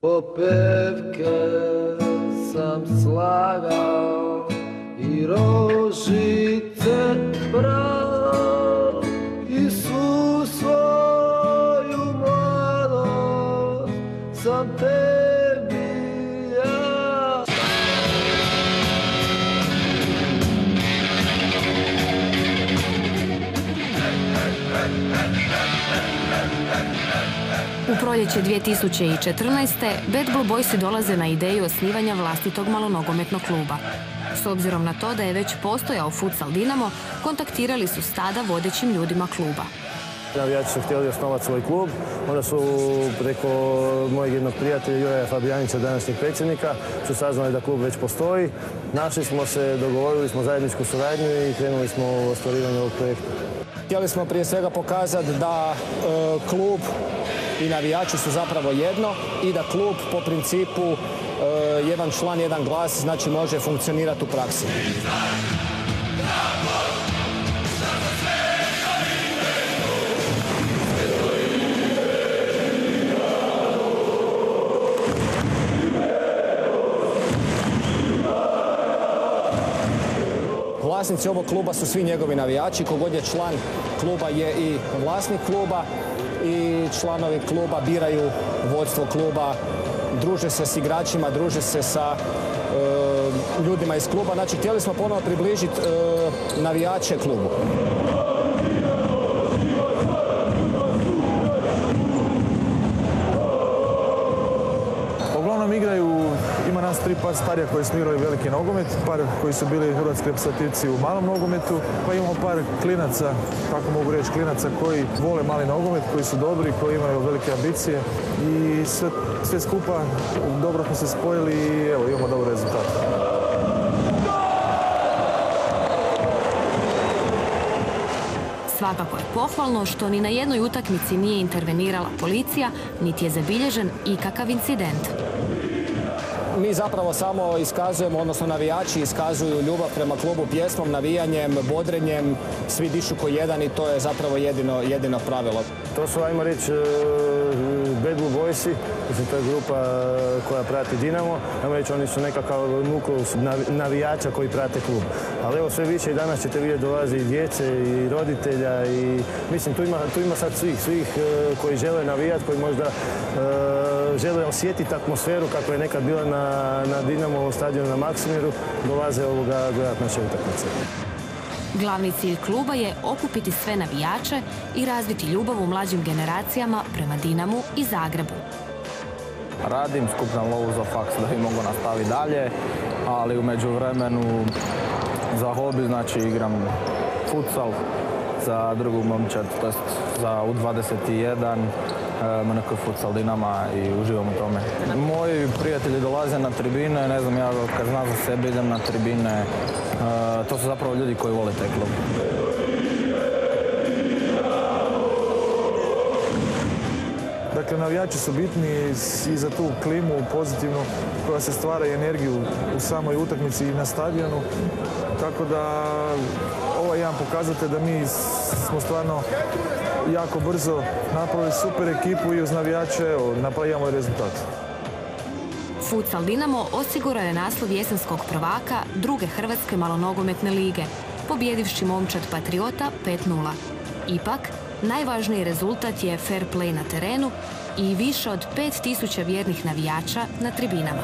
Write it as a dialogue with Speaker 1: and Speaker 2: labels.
Speaker 1: Popevke sam slagao i rožice brao i svu svoju mladost sam tebi ja.
Speaker 2: U proljeće 2014. Bad Blue Boysi dolaze na ideju osnivanja vlastitog malonogometnog kluba. S obzirom na to da je već postojao futsal Dinamo, kontaktirali su s tada vodećim ljudima kluba.
Speaker 3: Navijači su htjeli osnovati svoj klub, onda su preko mojeg jednog prijatelja Juraja Fabijanića, današnjeg predsjednika, su saznali da klub već postoji. Našli smo se, dogovorili smo zajedničku suradnju i krenuli smo u ostvarivanje ovog projekta.
Speaker 4: Htjeli smo prije svega pokazati da klub i navijači su zapravo jedno i da klub po principu jedan član, jedan glas, znači može funkcionirati u praksi. Vlasnici ovog kluba su svi njegovi navijači, kogod je član kluba je i vlasnik kluba i članovi kluba biraju vodstvo kluba, druže se s igračima, druže se sa ljudima iz kluba. Znači, htjeli smo ponovo približiti navijače klubu.
Speaker 5: Uglavnom igraju, ima nas 3 par starija koji su igrali veliki nogomet, par koji su bili hrvatski reprezentativci u malom nogometu, pa imamo par klinaca, tako mogu reći klinaca, koji vole mali nogomet, koji su dobri, koji imaju velike ambicije i sve skupa dobro smo se spojili i evo, imamo dobar rezultat.
Speaker 2: Svakako je pohvalno što ni na jednoj utakmici nije intervenirala policija, niti je zabilježen ikakav incident.
Speaker 4: Mi zapravo samo iskazujemo, odnosno navijači iskazuju ljubav prema klubu pjesmom, navijanjem, bodrenjem, svi dišu ko jedan i to je zapravo jedino pravilo.
Speaker 3: To su, ajmo reći, Bad Blue Boysi, to je grupa koja prati Dinamo. Ajmo reći, oni su nekakav nukleus navijača koji prate klub. Ali evo, sve više i danas ćete vidjeti dolazi i djece i roditelja i mislim, tu ima sad svih koji žele navijati, koji možda žele osjetiti atmosferu kako je nekad bila na Dinamovom stadionu na Maksimiru, dolaze gledati naše utakmice.
Speaker 2: Glavni cilj kluba je okupiti sve navijače i razviti ljubav u mlađim generacijama prema Dinamu i Zagrebu.
Speaker 6: Radim, skupljam lovu za faks da bi mogu nastaviti dalje, ali u međuvremenu za hobi, znači igram futsal za drugu momčad, to jest za U21, Monako futsal Dinama i uživam u tome. Moji prijatelji dolaze na tribine, ne znam, ja kad znam za sebe idem na tribine, to su zapravo ljudi koji vole taj klub.
Speaker 5: Dakle, navijači su bitni i za tu klimu pozitivnu koja se stvara i energiju u samoj utakmici i na stadionu. Tako da ovo je jedan pokazatelj da mi smo stvarno jako brzo napravili super ekipu i uz navijače, evo, napravimo rezultat.
Speaker 2: Futsal Dinamo osigurao je naslov jesenskog prvaka druge hrvatske malonogometne lige, pobjedivši momčad Patriota 5:0. Ipak, najvažniji rezultat je fair play na terenu i više od 5000 vjernih navijača na tribinama.